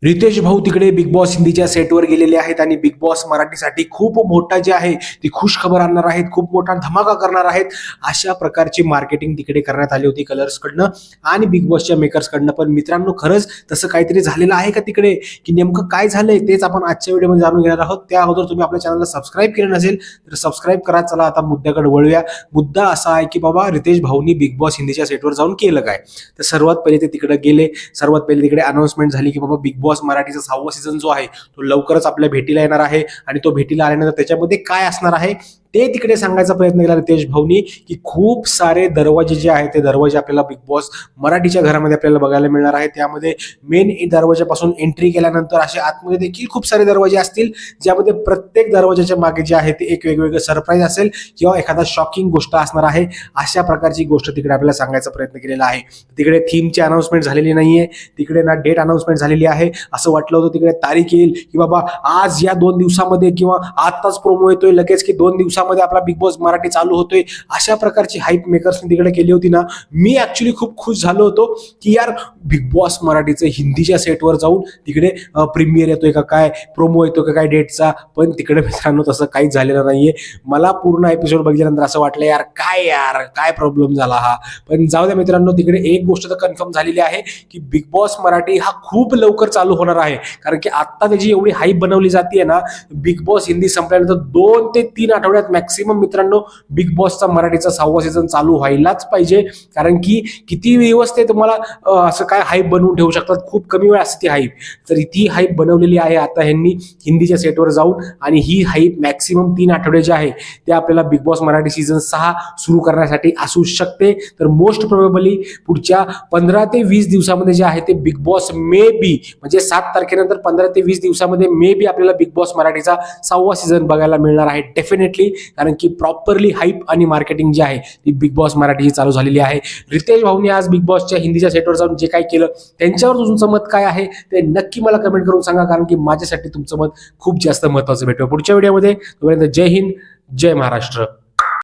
रितेश भाऊ तिकडे big boss हिंदीच्या सेटवर गेलेले आहेत आणि बिग बॉस मराठीसाठी खूप मोठा जे आहे ती खुश खबर आणणार आहेत, खूप मोठा धमाका करणार आहेत. अशा प्रकारची मार्केटिंग तिकडे करण्यात आली होती कलर्सकडनं आणि बिग बॉसच्या मेकर्सकडनं. पण मित्रांनो, खरंच तसं काहीतरी झालेलं आहे का तिकडे, की नेमकं काय झालंय तेच आपण आजच्या व्हिडिओमध्ये जाणून घेणार आहोत. त्या अगोदर तुम्ही आपल्या चॅनलला सबस्क्राईब केलं नसेल तर सबस्क्राईब करा. चला आता मुद्द्याकडे वळूया. मुद्दा असा आहे की बाबा, रितेश भाऊनी बिग बॉस हिंदीच्या सेटवर जाऊन केलं काय. तर सर्वात पहिले ते तिकडे गेले. सर्वात पहिले तिकडे अनाउन्समेंट झाली की बाबा बिग बॉस मराठीचा 6वा सीझन जो आहे तो लवकरच आपल्या भेटीला येणार आहे आणि तो भेटीला आल्यानंतर त्याच्यामध्ये काय असणार आहे ते तिकडे सांगायचा प्रयत्न केला रितेश भाऊनी, की खूप सारे दरवाजे जे आहेत ते दरवाजे आपल्याला बिग बॉस मराठीच्या घरामध्ये आपल्याला बघायला मिळणार आहे. त्यामध्ये मेन दरवाजापासून एंट्री केल्यानंतर असे आतमध्ये देखील खूप सारे दरवाजे असतील, ज्यामध्ये प्रत्येक दरवाजाच्या मागे जे आहे ते एक वेगवेगळं सरप्राईज असेल किंवा एखादा शॉकिंग गोष्ट असणार आहे. अशा प्रकारची गोष्ट तिकडे आपल्याला सांगायचा प्रयत्न केलेला आहे. तिकडे थीमची अनाउन्समेंट झालेली नाहीये, तिकडे ना डेट अनाउन्समेंट झालेली आहे. असं वाटलं होतं तिकडे तारीख येईल की बाबा आज या 2 दिवसामध्ये किंवा आताच प्रोमो येतोय लगेच की 2 दिवसामध्ये आपला बिग बॉस मराठी चालू होतोय. अशा प्रकारची हाईप मेकर्सने तिकडे केली होती ना. मी ऍक्च्युली खूप खुश झालो होतो की यार बिग बॉस मराठीचं हिंदीच्या सेटवर जाऊन तिकडे प्रीमियर येतोय का काय, प्रोमो येतोय का काय डेटचा. पण तिकडे मित्रांनो तसं काहीच झालेलं नाहीये. मला पूर्ण एपिसोड बघितल्यानंतर असं वाटलं यार काय प्रॉब्लेम झाला हा. पण जाऊ द्या मित्रांनो, तिकडे एक गोष्ट तर कन्फर्म झालेली आहे की बिग बॉस मराठी हा खूप लवकर चालू होणार आहे. कारण की आता त्याची एवढी हाईप बनवली जाते ना, बिग बॉस हिंदी संपल्यानंतर 2 ते 3 आठवड्यात मॅक्सिमम मित्रांनो बिग बॉसचा मराठीचा 6वा सीझन चालू व्हायलाच पाहिजे. कारण की किती दिवस ते तुम्हाला असं काय हाईप बनवून ठेवू शकतात, खूप कमी वेळ असते ती हाईप. तर ती हाईप बनवलेली आहे आता ह्यांनी हिंदीच्या सेटवर जाऊन, आणि ही हाईप मॅक्सिमम 3 आठवडे जे आहे ते आपल्याला बिग बॉस मराठी सीझन 6 सुरू करण्यासाठी असू शकते. तर मोस्ट प्रोबेबली पुढच्या 15 ते 20 दिवसामध्ये जे आहे ते बिग बॉस मे बी म्हणजे 7 तारखेनंतर 15 ते 20 दिवसामध्ये मे बी आपल्याला बिग बॉस मराठीचा 6वा सीझन बघायला मिळणार आहे डेफिनेटली. कारण की प्रॉपरली हाईप आणि मार्केटिंग जी आहे ती बिग बॉस मराठीची चालू झालेली आहे. रितेश भाऊनी आज बिग बॉसच्या हिंदीच्या सेटवर जाऊन जे काय केलं त्यांच्यावर तुमचं मत काय आहे ते नक्की मला कमेंट करून सांगा. कारण की माझ्यासाठी तुमचं मत खूप जास्त महत्त्वाचं भेटतं. पुढच्या व्हिडिओमध्ये तोपर्यंत जय हिंद, जय महाराष्ट्र.